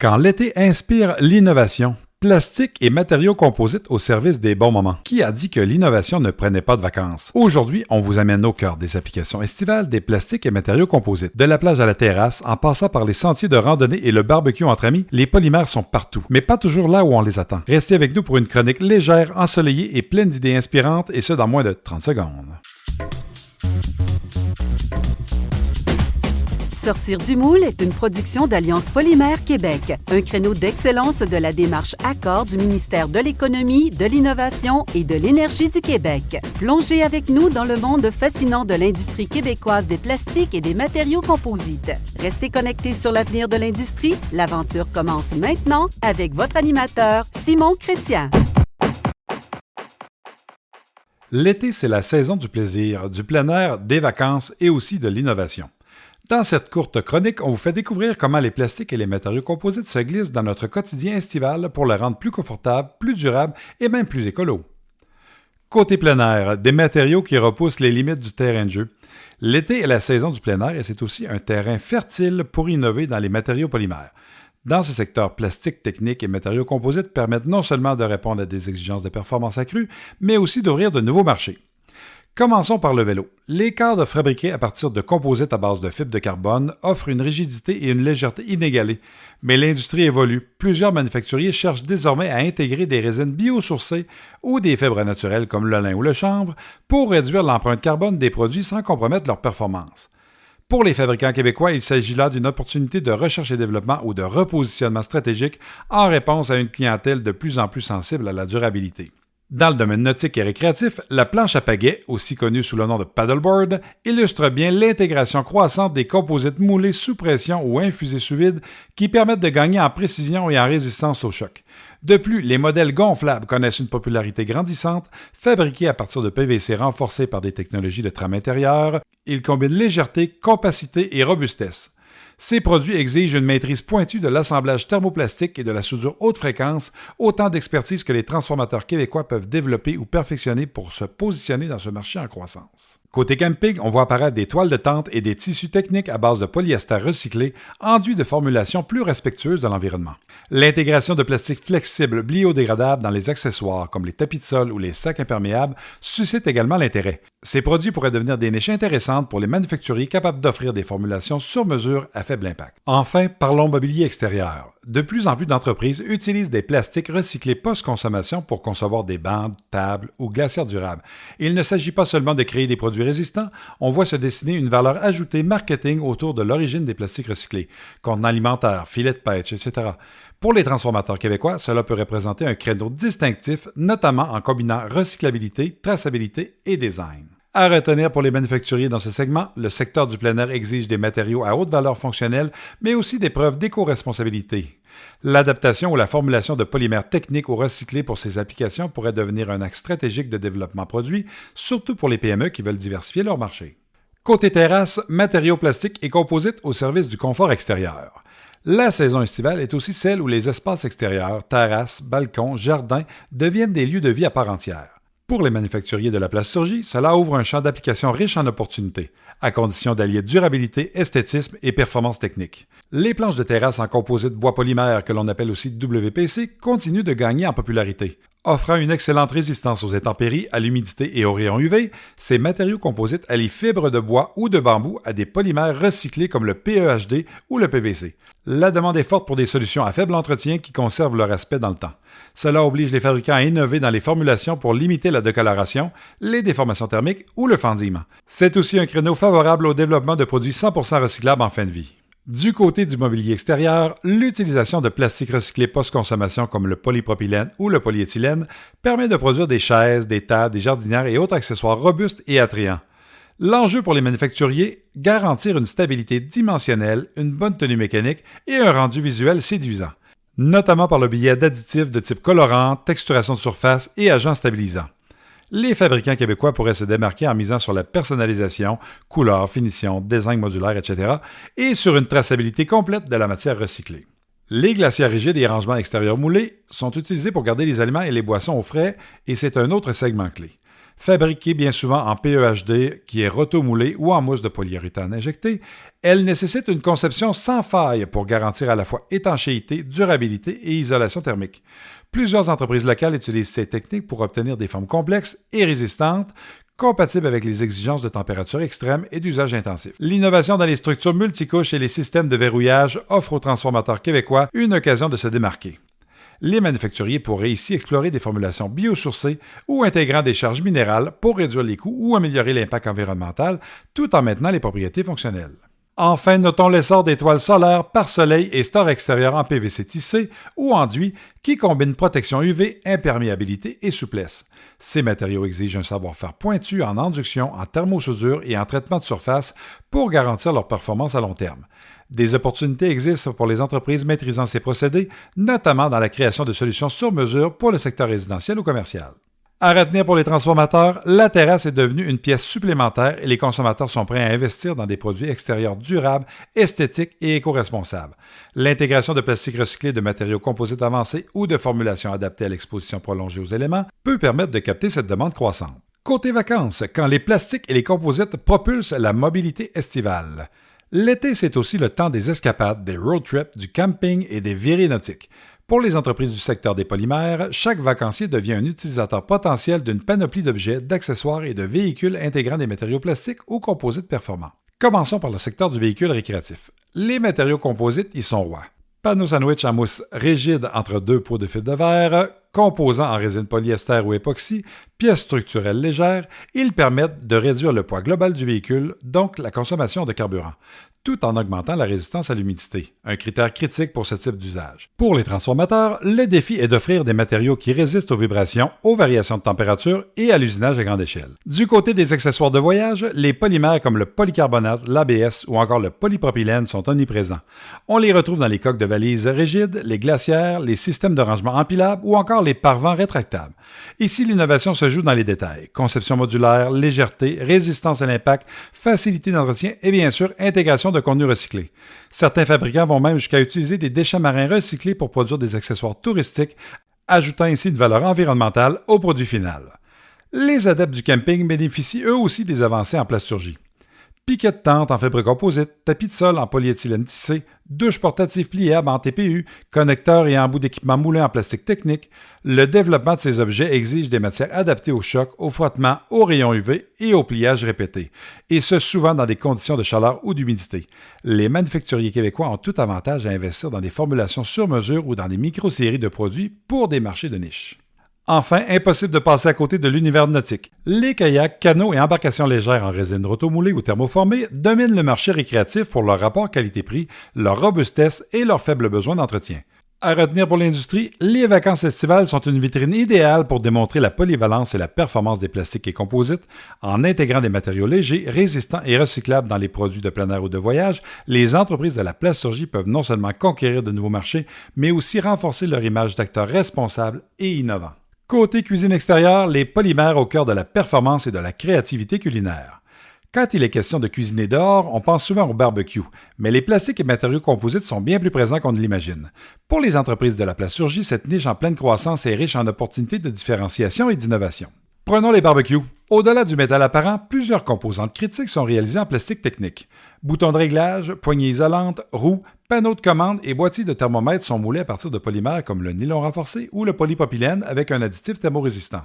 Quand l'été inspire l'innovation, plastique et matériaux composites au service des bons moments. Qui a dit que l'innovation ne prenait pas de vacances? Aujourd'hui, on vous amène au cœur des applications estivales des plastiques et matériaux composites. De la plage à la terrasse, en passant par les sentiers de randonnée et le barbecue entre amis, les polymères sont partout, mais pas toujours là où on les attend. Restez avec nous pour une chronique légère, ensoleillée et pleine d'idées inspirantes, et ce dans moins de 30 secondes. Sortir du moule est une production d'Alliance Polymère Québec, un créneau d'excellence de la démarche Accord du ministère de l'Économie, de l'Innovation et de l'Énergie du Québec. Plongez avec nous dans le monde fascinant de l'industrie québécoise des plastiques et des matériaux composites. Restez connectés sur l'avenir de l'industrie. L'aventure commence maintenant avec votre animateur, Simon Chrétien. L'été, c'est la saison du plaisir, du plein air, des vacances et aussi de l'innovation. Dans cette courte chronique, on vous fait découvrir comment les plastiques et les matériaux composites se glissent dans notre quotidien estival pour le rendre plus confortable, plus durable et même plus écolo. Côté plein air, des matériaux qui repoussent les limites du terrain de jeu. L'été est la saison du plein air et c'est aussi un terrain fertile pour innover dans les matériaux polymères. Dans ce secteur, plastiques, techniques et matériaux composites permettent non seulement de répondre à des exigences de performance accrues, mais aussi d'ouvrir de nouveaux marchés. Commençons par le vélo. Les cadres fabriqués à partir de composites à base de fibres de carbone offrent une rigidité et une légèreté inégalées. Mais l'industrie évolue. Plusieurs manufacturiers cherchent désormais à intégrer des résines biosourcées ou des fibres naturelles comme le lin ou le chanvre pour réduire l'empreinte carbone des produits sans compromettre leur performance. Pour les fabricants québécois, il s'agit là d'une opportunité de recherche et développement ou de repositionnement stratégique en réponse à une clientèle de plus en plus sensible à la durabilité. Dans le domaine nautique et récréatif, la planche à pagaie, aussi connue sous le nom de paddleboard, illustre bien l'intégration croissante des composites moulés sous pression ou infusés sous vide qui permettent de gagner en précision et en résistance au choc. De plus, les modèles gonflables connaissent une popularité grandissante, fabriqués à partir de PVC renforcés par des technologies de trame intérieure. Ils combinent légèreté, compacité et robustesse. Ces produits exigent une maîtrise pointue de l'assemblage thermoplastique et de la soudure haute fréquence, autant d'expertise que les transformateurs québécois peuvent développer ou perfectionner pour se positionner dans ce marché en croissance. Côté camping, on voit apparaître des toiles de tente et des tissus techniques à base de polyester recyclé, enduits de formulations plus respectueuses de l'environnement. L'intégration de plastique flexible biodégradable dans les accessoires, comme les tapis de sol ou les sacs imperméables, suscite également l'intérêt. Ces produits pourraient devenir des niches intéressantes pour les manufacturiers capables d'offrir des formulations sur mesure à faible impact. Enfin, parlons mobilier extérieur. De plus en plus d'entreprises utilisent des plastiques recyclés post-consommation pour concevoir des bandes, tables ou glacières durables. Il ne s'agit pas seulement de créer des produits résistants, on voit se dessiner une valeur ajoutée marketing autour de l'origine des plastiques recyclés, contenants alimentaires, filets de pêche, etc. Pour les transformateurs québécois, cela peut représenter un créneau distinctif, notamment en combinant recyclabilité, traçabilité et design. À retenir pour les manufacturiers dans ce segment, le secteur du plein air exige des matériaux à haute valeur fonctionnelle, mais aussi des preuves d'éco-responsabilité. L'adaptation ou la formulation de polymères techniques ou recyclés pour ces applications pourrait devenir un axe stratégique de développement produit, surtout pour les PME qui veulent diversifier leur marché. Côté terrasse, matériaux plastiques et composites au service du confort extérieur. La saison estivale est aussi celle où les espaces extérieurs, terrasses, balcons, jardins deviennent des lieux de vie à part entière. Pour les manufacturiers de la plasturgie, cela ouvre un champ d'application riche en opportunités, à condition d'allier durabilité, esthétisme et performance technique. Les planches de terrasse en composite bois polymère, que l'on appelle aussi WPC, continuent de gagner en popularité. Offrant une excellente résistance aux intempéries, à l'humidité et aux rayons UV, ces matériaux composites allient fibres de bois ou de bambou à des polymères recyclés comme le PEHD ou le PVC. La demande est forte pour des solutions à faible entretien qui conservent leur aspect dans le temps. Cela oblige les fabricants à innover dans les formulations pour limiter la décoloration, les déformations thermiques ou le fendillement. C'est aussi un créneau favorable au développement de produits 100% recyclables en fin de vie. Du côté du mobilier extérieur, l'utilisation de plastiques recyclés post-consommation comme le polypropylène ou le polyéthylène permet de produire des chaises, des tables, des jardinières et autres accessoires robustes et attrayants. L'enjeu pour les manufacturiers, garantir une stabilité dimensionnelle, une bonne tenue mécanique et un rendu visuel séduisant, notamment par le biais d'additifs de type colorant, texturation de surface et agents stabilisants. Les fabricants québécois pourraient se démarquer en misant sur la personnalisation, couleurs, finition, design modulaire, etc. et sur une traçabilité complète de la matière recyclée. Les glacières rigides et rangements extérieurs moulés sont utilisés pour garder les aliments et les boissons au frais et c'est un autre segment clé. Fabriquée bien souvent en PEHD, qui est rotomoulée ou en mousse de polyuréthane injectée, elle nécessite une conception sans faille pour garantir à la fois étanchéité, durabilité et isolation thermique. Plusieurs entreprises locales utilisent ces techniques pour obtenir des formes complexes et résistantes, compatibles avec les exigences de température extrême et d'usage intensif. L'innovation dans les structures multicouches et les systèmes de verrouillage offre aux transformateurs québécois une occasion de se démarquer. Les manufacturiers pourraient ici explorer des formulations biosourcées ou intégrant des charges minérales pour réduire les coûts ou améliorer l'impact environnemental, tout en maintenant les propriétés fonctionnelles. Enfin, notons l'essor des toiles solaires, pare-soleil et stores extérieurs en PVC tissé ou enduit qui combinent protection UV, imperméabilité et souplesse. Ces matériaux exigent un savoir-faire pointu en induction, en thermosoudure et en traitement de surface pour garantir leur performance à long terme. Des opportunités existent pour les entreprises maîtrisant ces procédés, notamment dans la création de solutions sur mesure pour le secteur résidentiel ou commercial. À retenir pour les transformateurs, la terrasse est devenue une pièce supplémentaire et les consommateurs sont prêts à investir dans des produits extérieurs durables, esthétiques et éco-responsables. L'intégration de plastique recyclé, de matériaux composites avancés ou de formulations adaptées à l'exposition prolongée aux éléments peut permettre de capter cette demande croissante. Côté vacances, quand les plastiques et les composites propulsent la mobilité estivale. L'été, c'est aussi le temps des escapades, des road trips, du camping et des virées nautiques. Pour les entreprises du secteur des polymères, chaque vacancier devient un utilisateur potentiel d'une panoplie d'objets, d'accessoires et de véhicules intégrant des matériaux plastiques ou composites performants. Commençons par le secteur du véhicule récréatif. Les matériaux composites y sont rois. Panneaux sandwich en mousse rigide entre deux pots de fil de verre, composants en résine polyester ou époxy, pièces structurelles légères, ils permettent de réduire le poids global du véhicule, donc la consommation de carburant, tout en augmentant la résistance à l'humidité, un critère critique pour ce type d'usage. Pour les transformateurs, le défi est d'offrir des matériaux qui résistent aux vibrations, aux variations de température et à l'usinage à grande échelle. Du côté des accessoires de voyage, les polymères comme le polycarbonate, l'ABS ou encore le polypropylène sont omniprésents. On les retrouve dans les coques de valises rigides, les glacières, les systèmes de rangement empilables ou encore les pare-vents rétractables. Ici, l'innovation se joue dans les détails. Conception modulaire, légèreté, résistance à l'impact, facilité d'entretien et bien sûr, intégration de contenus recyclés. Certains fabricants vont même jusqu'à utiliser des déchets marins recyclés pour produire des accessoires touristiques, ajoutant ainsi une valeur environnementale au produit final. Les adeptes du camping bénéficient eux aussi des avancées en plasturgie. Piquets de tente en fibre composite, tapis de sol en polyéthylène tissé, douches portatives pliables en TPU, connecteurs et embouts d'équipements moulés en plastique technique, le développement de ces objets exige des matières adaptées au choc, au frottement, aux rayons UV et au pliage répété, et ce souvent dans des conditions de chaleur ou d'humidité. Les manufacturiers québécois ont tout avantage à investir dans des formulations sur mesure ou dans des micro-séries de produits pour des marchés de niche. Enfin, impossible de passer à côté de l'univers nautique. Les kayaks, canots et embarcations légères en résine rotomoulée ou thermoformée dominent le marché récréatif pour leur rapport qualité-prix, leur robustesse et leur faible besoin d'entretien. À retenir pour l'industrie, les vacances estivales sont une vitrine idéale pour démontrer la polyvalence et la performance des plastiques et composites. En intégrant des matériaux légers, résistants et recyclables dans les produits de plein air ou de voyage, les entreprises de la plasturgie peuvent non seulement conquérir de nouveaux marchés, mais aussi renforcer leur image d'acteurs responsables et innovants. Côté cuisine extérieure, les polymères au cœur de la performance et de la créativité culinaire. Quand il est question de cuisiner dehors, on pense souvent au barbecue, mais les plastiques et matériaux composites sont bien plus présents qu'on ne l'imagine. Pour les entreprises de la plasturgie, cette niche en pleine croissance est riche en opportunités de différenciation et d'innovation. Prenons les barbecues. Au-delà du métal apparent, plusieurs composantes critiques sont réalisées en plastique technique. Boutons de réglage, poignées isolantes, roues, panneaux de commande et boîtiers de thermomètre sont moulés à partir de polymères comme le nylon renforcé ou le polypropylène avec un additif thermorésistant.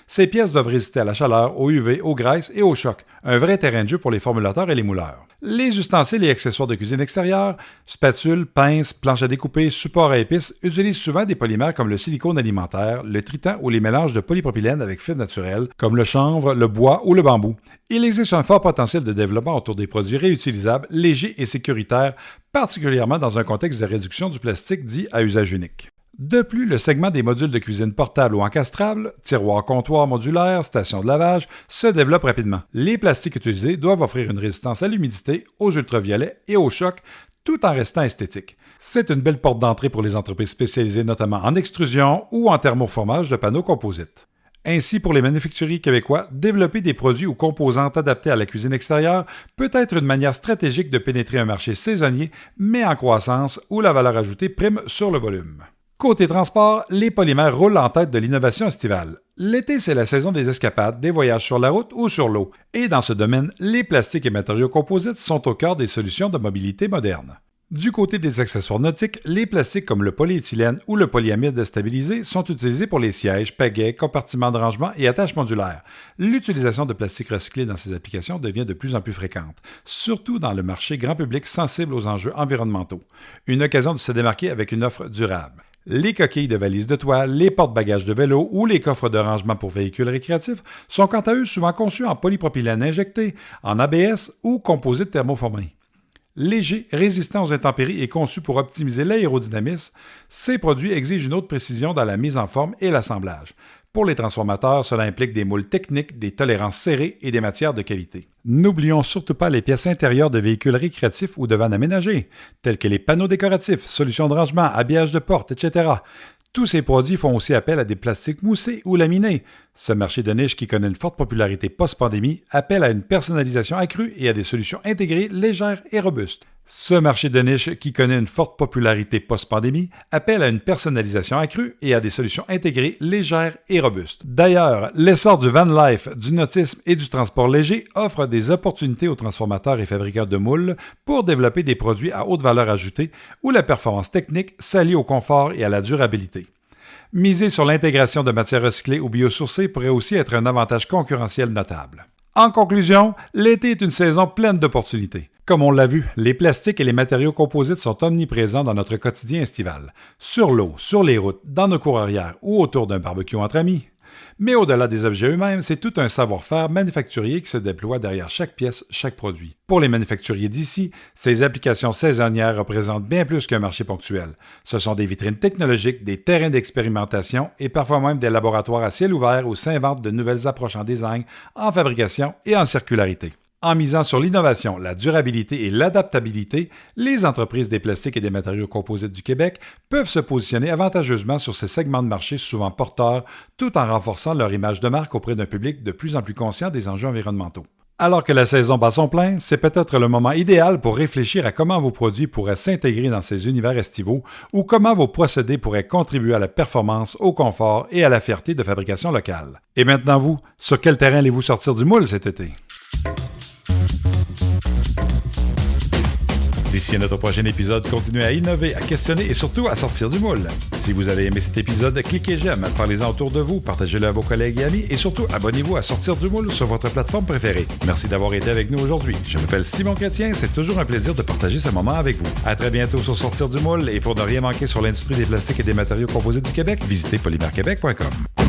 Ces pièces doivent résister à la chaleur, au UV, aux graisses et au choc, un vrai terrain de jeu pour les formulateurs et les mouleurs. Les ustensiles et accessoires de cuisine extérieure, spatules, pinces, planches à découper, supports à épices, utilisent souvent des polymères comme le silicone alimentaire, le tritan ou les mélanges de polypropylène avec fibres naturelles comme le chanvre, le bois ou le bambou. Il existe un fort potentiel de développement autour des produits réutilisables, légers et sécuritaires, particulièrement dans un contexte de réduction du plastique dit à usage unique. De plus, le segment des modules de cuisine portables ou encastrables, tiroirs-comptoirs modulaires, stations de lavage, se développe rapidement. Les plastiques utilisés doivent offrir une résistance à l'humidité, aux ultraviolets et aux chocs, tout en restant esthétiques. C'est une belle porte d'entrée pour les entreprises spécialisées notamment en extrusion ou en thermoformage de panneaux composites. Ainsi, pour les manufacturiers québécois, développer des produits ou composantes adaptés à la cuisine extérieure peut être une manière stratégique de pénétrer un marché saisonnier, mais en croissance, où la valeur ajoutée prime sur le volume. Côté transport, les polymères roulent en tête de l'innovation estivale. L'été, c'est la saison des escapades, des voyages sur la route ou sur l'eau. Et dans ce domaine, les plastiques et matériaux composites sont au cœur des solutions de mobilité moderne. Du côté des accessoires nautiques, les plastiques comme le polyéthylène ou le polyamide stabilisé sont utilisés pour les sièges, pagaies, compartiments de rangement et attaches modulaires. L'utilisation de plastique recyclé dans ces applications devient de plus en plus fréquente, surtout dans le marché grand public sensible aux enjeux environnementaux. Une occasion de se démarquer avec une offre durable. Les coquilles de valises de toile, les porte-bagages de vélo ou les coffres de rangement pour véhicules récréatifs sont quant à eux souvent conçus en polypropylène injecté, en ABS ou composite thermoformé. Légers, résistants aux intempéries et conçus pour optimiser l'aérodynamisme, ces produits exigent une haute précision dans la mise en forme et l'assemblage. Pour les transformateurs, cela implique des moules techniques, des tolérances serrées et des matières de qualité. N'oublions surtout pas les pièces intérieures de véhicules récréatifs ou de vannes aménagées, tels que les panneaux décoratifs, solutions de rangement, habillage de portes, etc. Tous ces produits font aussi appel à des plastiques moussés ou laminés. Ce marché de niche qui connaît une forte popularité post-pandémie appelle à une personnalisation accrue et à des solutions intégrées, légères et robustes. Ce marché de niche qui connaît une forte popularité post-pandémie appelle à une personnalisation accrue et à des solutions intégrées, légères et robustes. D'ailleurs, l'essor du van life, du nautisme et du transport léger offre des opportunités aux transformateurs et fabricants de moules pour développer des produits à haute valeur ajoutée où la performance technique s'allie au confort et à la durabilité. Miser sur l'intégration de matières recyclées ou biosourcées pourrait aussi être un avantage concurrentiel notable. En conclusion, l'été est une saison pleine d'opportunités. Comme on l'a vu, les plastiques et les matériaux composites sont omniprésents dans notre quotidien estival. Sur l'eau, sur les routes, dans nos cours arrière ou autour d'un barbecue entre amis. Mais au-delà des objets eux-mêmes, c'est tout un savoir-faire manufacturier qui se déploie derrière chaque pièce, chaque produit. Pour les manufacturiers d'ici, ces applications saisonnières représentent bien plus qu'un marché ponctuel. Ce sont des vitrines technologiques, des terrains d'expérimentation et parfois même des laboratoires à ciel ouvert où s'inventent de nouvelles approches en design, en fabrication et en circularité. En misant sur l'innovation, la durabilité et l'adaptabilité, les entreprises des plastiques et des matériaux composites du Québec peuvent se positionner avantageusement sur ces segments de marché souvent porteurs, tout en renforçant leur image de marque auprès d'un public de plus en plus conscient des enjeux environnementaux. Alors que la saison bat son plein, c'est peut-être le moment idéal pour réfléchir à comment vos produits pourraient s'intégrer dans ces univers estivaux ou comment vos procédés pourraient contribuer à la performance, au confort et à la fierté de fabrication locale. Et maintenant vous, sur quel terrain allez-vous sortir du moule cet été? D'ici à notre prochain épisode, continuez à innover, à questionner et surtout à sortir du moule. Si vous avez aimé cet épisode, cliquez j'aime, parlez-en autour de vous, partagez-le à vos collègues et amis et surtout abonnez-vous à Sortir du moule sur votre plateforme préférée. Merci d'avoir été avec nous aujourd'hui. Je m'appelle Simon Chrétien, c'est toujours un plaisir de partager ce moment avec vous. À très bientôt sur Sortir du moule et pour ne rien manquer sur l'industrie des plastiques et des matériaux composites du Québec, visitez polymerquebec.com.